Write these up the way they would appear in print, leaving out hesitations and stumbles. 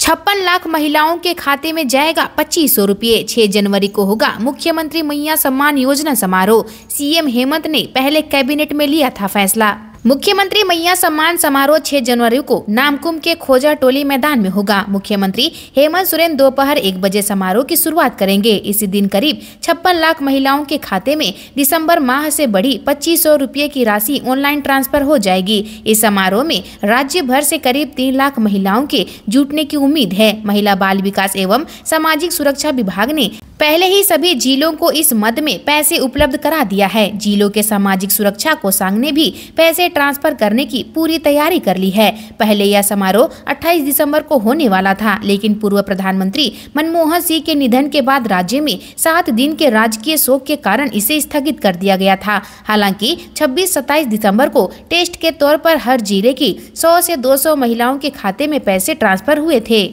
56 लाख महिलाओं के खाते में जाएगा 2500 रुपये। 6 जनवरी को होगा मुख्यमंत्री मैया सम्मान योजना समारोह। सीएम हेमंत ने पहले कैबिनेट में लिया था फैसला। मुख्यमंत्री मैया सम्मान समारोह 6 जनवरी को नामकुम के खोजा टोली मैदान में होगा। मुख्यमंत्री हेमंत सोरेन दोपहर 1 बजे समारोह की शुरुआत करेंगे। इसी दिन करीब 56 लाख महिलाओं के खाते में दिसंबर माह से बढ़ी 2500 रुपये की राशि ऑनलाइन ट्रांसफर हो जाएगी। इस समारोह में राज्य भर से करीब 3 लाख महिलाओं के जुटने की उम्मीद है। महिला बाल विकास एवं सामाजिक सुरक्षा विभाग ने पहले ही सभी जिलों को इस मद में पैसे उपलब्ध करा दिया है। जिलों के सामाजिक सुरक्षा कोषांग ने भी पैसे ट्रांसफर करने की पूरी तैयारी कर ली है। पहले यह समारोह 28 दिसंबर को होने वाला था, लेकिन पूर्व प्रधानमंत्री मनमोहन सिंह के निधन के बाद राज्य में 7 दिन के राजकीय शोक के कारण इसे स्थगित कर दिया गया था। हालांकि 26-27 दिसंबर को टेस्ट के तौर पर हर जिले की 100 से 200 महिलाओं के खाते में पैसे ट्रांसफर हुए थे।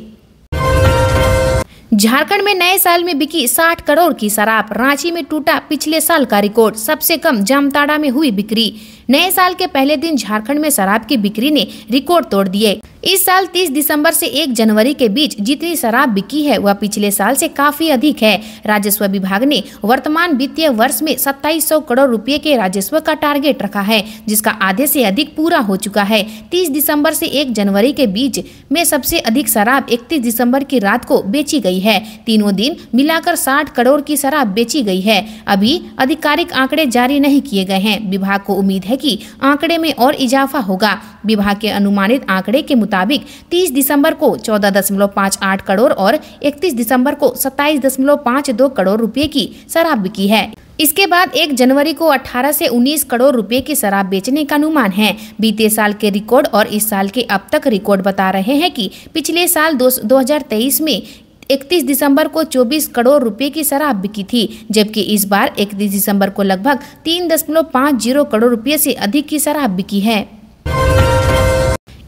झारखंड में नए साल में बिकी 60 करोड़ की शराब। रांची में टूटा पिछले साल का रिकॉर्ड। सबसे कम जामताड़ा में हुई बिक्री। नए साल के पहले दिन झारखंड में शराब की बिक्री ने रिकॉर्ड तोड़ दिए। इस साल 30 दिसंबर से 1 जनवरी के बीच जितनी शराब बिकी है वह पिछले साल से काफी अधिक है। राजस्व विभाग ने वर्तमान वित्तीय वर्ष में 2700 करोड़ रुपए के राजस्व का टारगेट रखा है, जिसका आधे से अधिक पूरा हो चुका है। 30 दिसंबर से 1 जनवरी के बीच में सबसे अधिक शराब 31 दिसंबर की रात को बेची गई है। तीनों दिन मिलाकर 60 करोड़ की शराब बेची गई है। अभी आधिकारिक आंकड़े जारी नहीं किए गए हैं। विभाग को उम्मीद है कि आंकड़े में और इजाफा होगा। विभाग के अनुमानित आंकड़े के मुताबिक 30 दिसंबर को 14.58 करोड़ और 31 दिसंबर को 27.52 करोड़ रुपए की शराब बिकी है। इसके बाद 1 जनवरी को 18 से 19 करोड़ रुपए की शराब बेचने का अनुमान है। बीते साल के रिकॉर्ड और इस साल के अब तक रिकॉर्ड बता रहे हैं कि पिछले साल 2023 में 31 दिसंबर को 24 करोड़ रुपए की शराब बिकी थी, जबकि इस बार 31 दिसंबर को लगभग 3.50 करोड़ रुपए से अधिक की शराब बिकी है।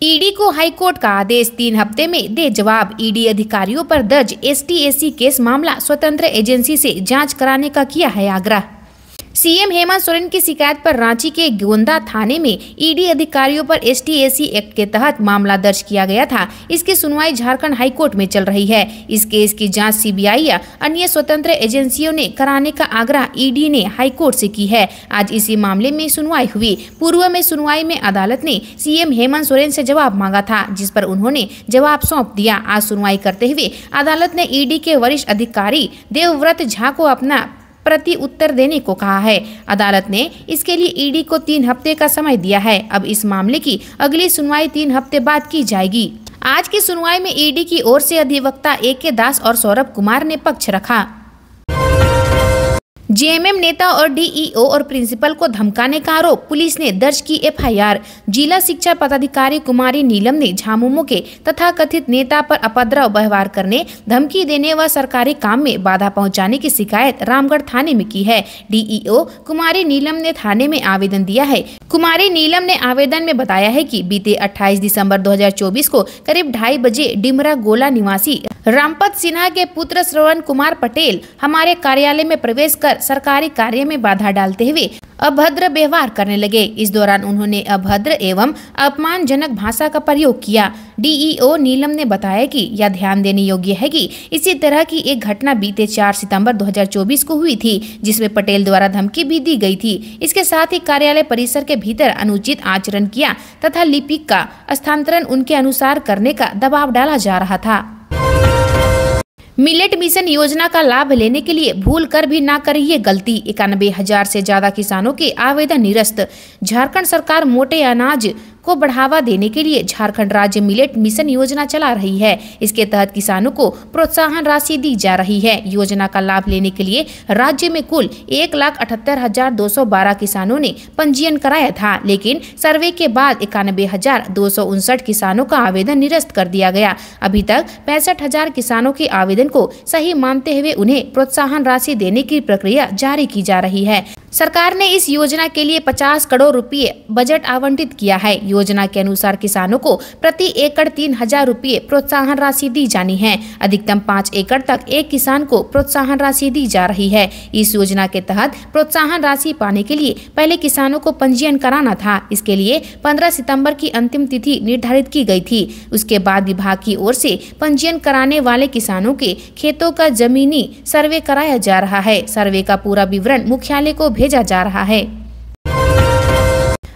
ईडी को हाईकोर्ट का आदेश, 3 हफ्ते में दे जवाब। ईडी अधिकारियों पर दर्ज ST-SC केस मामला स्वतंत्र एजेंसी से जांच कराने का किया है आग्रह। सीएम हेमंत सोरेन की शिकायत पर रांची के गोंदा थाने में ईडी अधिकारियों पर ST-SC एक्ट के तहत मामला दर्ज किया गया था। इसकी सुनवाई झारखंड हाईकोर्ट में चल रही है। इस केस की जांच CBI या अन्य स्वतंत्र एजेंसियों ने कराने का आग्रह ईडी ने हाईकोर्ट से की है। आज इसी मामले में सुनवाई हुई। पूर्व में सुनवाई में अदालत ने सीएम हेमंत सोरेन से जवाब मांगा था, जिस पर उन्होंने जवाब सौंप दिया। आज सुनवाई करते हुए अदालत ने ईडी के वरिष्ठ अधिकारी देवव्रत झा को अपना प्रति उत्तर देने को कहा है। अदालत ने इसके लिए ईडी को 3 हफ्ते का समय दिया है। अब इस मामले की अगली सुनवाई 3 हफ्ते बाद की जाएगी। आज की सुनवाई में ईडी की ओर से अधिवक्ता AK दास और सौरभ कुमार ने पक्ष रखा। JMM नेता और DEO और प्रिंसिपल को धमकाने का आरोप, पुलिस ने दर्ज की FIR। जिला शिक्षा पदाधिकारी कुमारी नीलम ने झामुमो के तथा कथित नेता पर अपद्रव व्यवहार करने, धमकी देने व सरकारी काम में बाधा पहुंचाने की शिकायत रामगढ़ थाने में की है। DEO कुमारी नीलम ने थाने में आवेदन दिया है। कुमारी नीलम ने आवेदन में बताया है कि बीते 28 दिसंबर 2024 को करीब 2:30 बजे डिमरा गोला निवासी रामपत सिन्हा के पुत्र श्रवण कुमार पटेल हमारे कार्यालय में प्रवेश कर सरकारी कार्य में बाधा डालते हुए अभद्र व्यवहार करने लगे। इस दौरान उन्होंने अभद्र एवं अपमानजनक भाषा का प्रयोग किया। DEO नीलम ने बताया कि यह ध्यान देने योग्य है कि इसी तरह की एक घटना बीते 4 सितंबर 2024 को हुई थी, जिसमें पटेल द्वारा धमकी भी दी गई थी। इसके साथ ही कार्यालय परिसर के भीतर अनुचित आचरण किया तथा लिपिक का स्थानांतरण उनके अनुसार करने का दबाव डाला जा रहा था। मिलेट मिशन योजना का लाभ लेने के लिए भूल कर भी ना करिए गलती। 91,000 से ज्यादा किसानों के आवेदन निरस्त। झारखंड सरकार मोटे अनाज को बढ़ावा देने के लिए झारखंड राज्य मिलेट मिशन योजना चला रही है। इसके तहत किसानों को प्रोत्साहन राशि दी जा रही है। योजना का लाभ लेने के लिए राज्य में कुल 1,78,212 किसानों ने पंजीयन कराया था, लेकिन सर्वे के बाद 91,259 किसानों का आवेदन निरस्त कर दिया गया। अभी तक 65,000 किसानों के आवेदन को सही मानते हुए उन्हें प्रोत्साहन राशि देने की प्रक्रिया जारी की जा रही है। सरकार ने इस योजना के लिए 50 करोड़ रुपए बजट आवंटित किया है। योजना के अनुसार किसानों को प्रति एकड़ 3,000 रुपये प्रोत्साहन राशि दी जानी है। अधिकतम 5 एकड़ तक एक किसान को प्रोत्साहन राशि दी जा रही है। इस योजना के तहत प्रोत्साहन राशि पाने के लिए पहले किसानों को पंजीयन कराना था। इसके लिए 15 सितंबर की अंतिम तिथि निर्धारित की गई थी। उसके बाद विभाग की ओर से पंजीयन कराने वाले किसानों के खेतों का जमीनी सर्वे कराया जा रहा है। सर्वे का पूरा विवरण मुख्यालय को भेजा जा रहा है।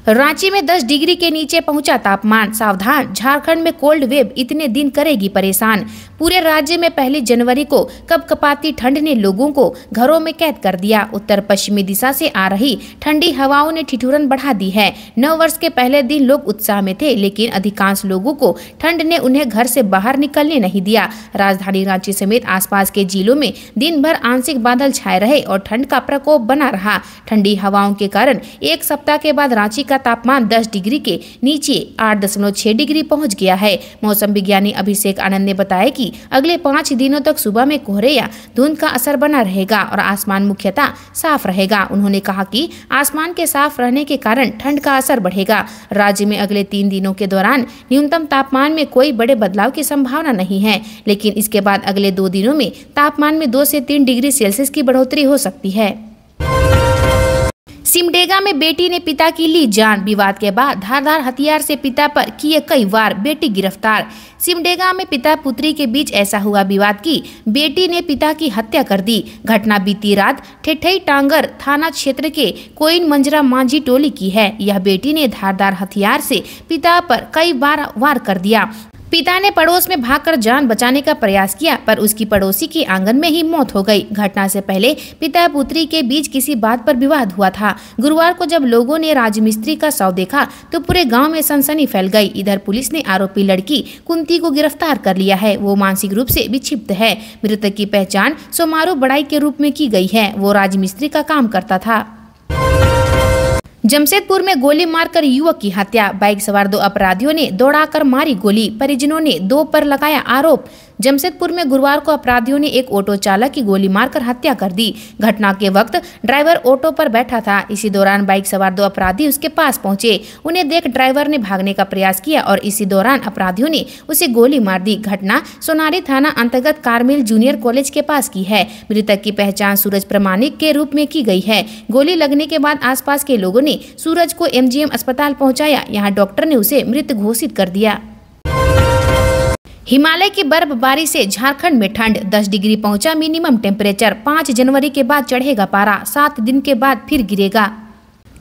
रांची में 10 डिग्री के नीचे पहुंचा तापमान, सावधान झारखंड में कोल्ड वेव इतने दिन करेगी परेशान। पूरे राज्य में 1 जनवरी को कपकपाती ठंड ने लोगों को घरों में कैद कर दिया। उत्तर पश्चिमी दिशा से आ रही ठंडी हवाओं ने ठिठुरन बढ़ा दी है। नव वर्ष के पहले दिन लोग उत्साह में थे, लेकिन अधिकांश लोगों को ठंड ने उन्हें घर से बाहर निकलने नहीं दिया। राजधानी रांची समेत आसपास के जिलों में दिन भर आंशिक बादल छाए रहे और ठंड का प्रकोप बना रहा। ठंडी हवाओं के कारण एक सप्ताह के बाद रांची का तापमान 10 डिग्री के नीचे 8.6 डिग्री पहुंच गया है। मौसम विज्ञानी अभिषेक आनंद ने बताया कि अगले 5 दिनों तक सुबह में कोहरे या धुंध का असर बना रहेगा और आसमान मुख्यतः साफ रहेगा। उन्होंने कहा कि आसमान के साफ रहने के कारण ठंड का असर बढ़ेगा। राज्य में अगले 3 दिनों के दौरान न्यूनतम तापमान में कोई बड़े बदलाव की संभावना नहीं है, लेकिन इसके बाद अगले 2 दिनों में तापमान में 2 से 3 डिग्री सेल्सियस की बढ़ोतरी हो सकती है। सिमडेगा में बेटी ने पिता की ली जान, विवाद के बाद धारदार हथियार से पिता पर किए कई वार, बेटी गिरफ्तार। सिमडेगा में पिता पुत्री के बीच ऐसा हुआ विवाद कि बेटी ने पिता की हत्या कर दी। घटना बीती रात ठेठई टांगर थाना क्षेत्र के कोइन मंजरा मांझी टोली की है। यह बेटी ने धारदार हथियार से पिता पर कई बार वार कर दिया। पिता ने पड़ोस में भागकर जान बचाने का प्रयास किया, पर उसकी पड़ोसी की आंगन में ही मौत हो गई। घटना से पहले पिता पुत्री के बीच किसी बात पर विवाद हुआ था। गुरुवार को जब लोगों ने राजमिस्त्री का शव देखा तो पूरे गांव में सनसनी फैल गई। इधर पुलिस ने आरोपी लड़की कुंती को गिरफ्तार कर लिया है। वो मानसिक रूप से विक्षिप्त है। मृतक की पहचान सोमारू बड़ाई के रूप में की गई है। वो राजमिस्त्री का काम करता था। जमशेदपुर में गोली मारकर युवक की हत्या, बाइक सवार 2 अपराधियों ने दौड़ाकर मारी गोली, परिजनों ने 2 पर लगाया आरोप। जमशेदपुर में गुरुवार को अपराधियों ने एक ऑटो चालक की गोली मारकर हत्या कर दी। घटना के वक्त ड्राइवर ऑटो पर बैठा था। इसी दौरान बाइक सवार 2 अपराधी उसके पास पहुंचे। उन्हें देख ड्राइवर ने भागने का प्रयास किया और इसी दौरान अपराधियों ने उसे गोली मार दी। घटना सोनारी थाना अंतर्गत कारमेल जूनियर कॉलेज के पास की है। मृतक की पहचान सूरज प्रमाणिक के रूप में की गई है। गोली लगने के बाद आसपास के लोगों ने सूरज को MGM अस्पताल पहुंचाया। यहां डॉक्टर ने उसे मृत घोषित कर दिया। हिमालय की बर्फबारी से झारखंड में ठंड, 10 डिग्री पहुंचा मिनिमम टेम्परेचर। 5 जनवरी के बाद चढ़ेगा पारा, 7 दिन के बाद फिर गिरेगा।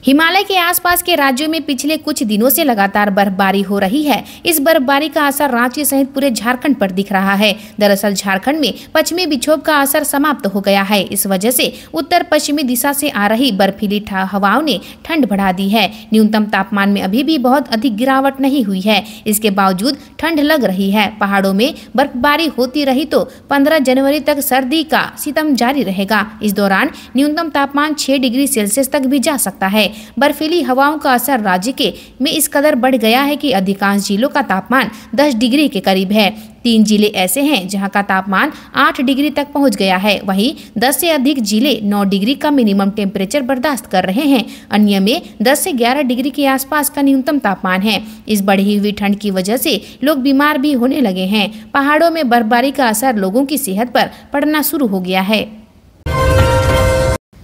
हिमालय के आसपास के राज्यों में पिछले कुछ दिनों से लगातार बर्फबारी हो रही है। इस बर्फबारी का असर रांची सहित पूरे झारखंड पर दिख रहा है। दरअसल झारखंड में पश्चिमी विक्षोभ का असर समाप्त हो गया है। इस वजह से उत्तर पश्चिमी दिशा से आ रही बर्फीली हवाओं ने ठंड बढ़ा दी है। न्यूनतम तापमान में अभी भी बहुत अधिक गिरावट नहीं हुई है। इसके बावजूद ठंड लग रही है। पहाड़ों में बर्फबारी होती रही तो 15 जनवरी तक सर्दी का सितम जारी रहेगा। इस दौरान न्यूनतम तापमान 6 डिग्री सेल्सियस तक भी जा सकता है। बर्फीली हवाओं का असर राज्य के में इस कदर बढ़ गया है कि अधिकांश जिलों का तापमान 10 डिग्री के करीब है। 3 जिले ऐसे हैं जहां का तापमान 8 डिग्री तक पहुंच गया है। वहीं 10 से अधिक जिले 9 डिग्री का मिनिमम टेम्परेचर बर्दाश्त कर रहे हैं। अन्य में 10 से 11 डिग्री के आसपास का न्यूनतम तापमान है। इस बढ़ी हुई ठंड की वजह से लोग बीमार भी होने लगे हैं। पहाड़ों में बर्फबारी का असर लोगों की सेहत पर पड़ना शुरू हो गया है।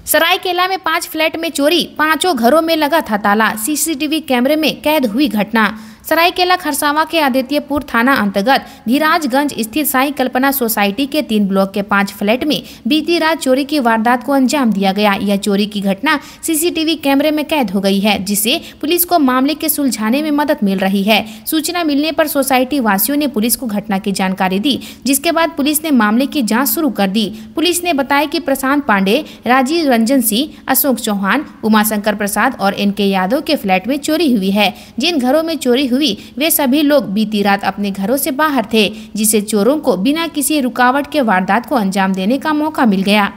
सरायकेला में 5 फ्लैट में चोरी, 5 घरों में लगा था ताला, CCTV कैमरे में कैद हुई घटना। सरायकेला खरसावां के आदित्यपुर थाना अंतर्गत धीराजगंज स्थित साई कल्पना सोसाइटी के 3 ब्लॉक के 5 फ्लैट में बीती रात चोरी की वारदात को अंजाम दिया गया। यह चोरी की घटना CCTV कैमरे में कैद हो गई है, जिससे पुलिस को मामले के सुलझाने में मदद मिल रही है। सूचना मिलने पर सोसाइटी वासियों ने पुलिस को घटना की जानकारी दी, जिसके बाद पुलिस ने मामले की जाँच शुरू कर दी। पुलिस ने बताया कि प्रशांत पांडे, राजीव रंजन सिंह, अशोक चौहान, उमाशंकर प्रसाद और NK यादव के फ्लैट में चोरी हुई है। जिन घरों में चोरी हुई वे सभी लोग बीती रात अपने घरों से बाहर थे, जिससे चोरों को बिना किसी रुकावट के वारदात को अंजाम देने का मौका मिल गया।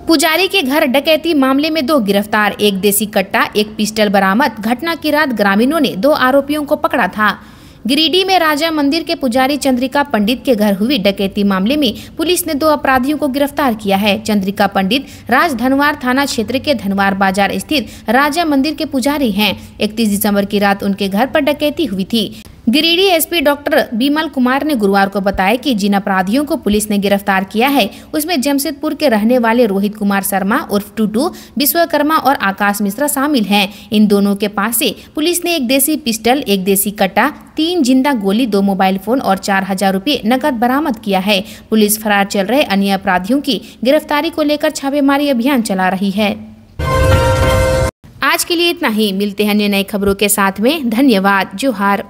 पुजारी के घर डकैती मामले में 2 गिरफ्तार, 1 देसी कट्टा, 1 पिस्टल बरामद। घटना की रात ग्रामीणों ने 2 आरोपियों को पकड़ा था। गिरिडीह में राजा मंदिर के पुजारी चंद्रिका पंडित के घर हुई डकैती मामले में पुलिस ने 2 अपराधियों को गिरफ्तार किया है। चंद्रिका पंडित राजधनवार थाना क्षेत्र के धनवार बाजार स्थित राजा मंदिर के पुजारी हैं। 31 दिसंबर की रात उनके घर पर डकैती हुई थी। गिरिडीह एसपी डॉक्टर बीमल कुमार ने गुरुवार को बताया कि जिन अपराधियों को पुलिस ने गिरफ्तार किया है उसमें जमशेदपुर के रहने वाले रोहित कुमार शर्मा उर्फ टूटू, विश्वकर्मा और आकाश मिश्रा शामिल हैं। इन दोनों के पास से पुलिस ने 1 देसी पिस्टल, 1 देसी कट्टा, 3 जिंदा गोली, 2 मोबाइल फोन और 4000 रुपये नकद बरामद किया है। पुलिस फरार चल रहे अन्य अपराधियों की गिरफ्तारी को लेकर छापेमारी अभियान चला रही है। आज के लिए इतना ही। मिलते हैं अन्य नई खबरों के साथ में। धन्यवाद। जोहार।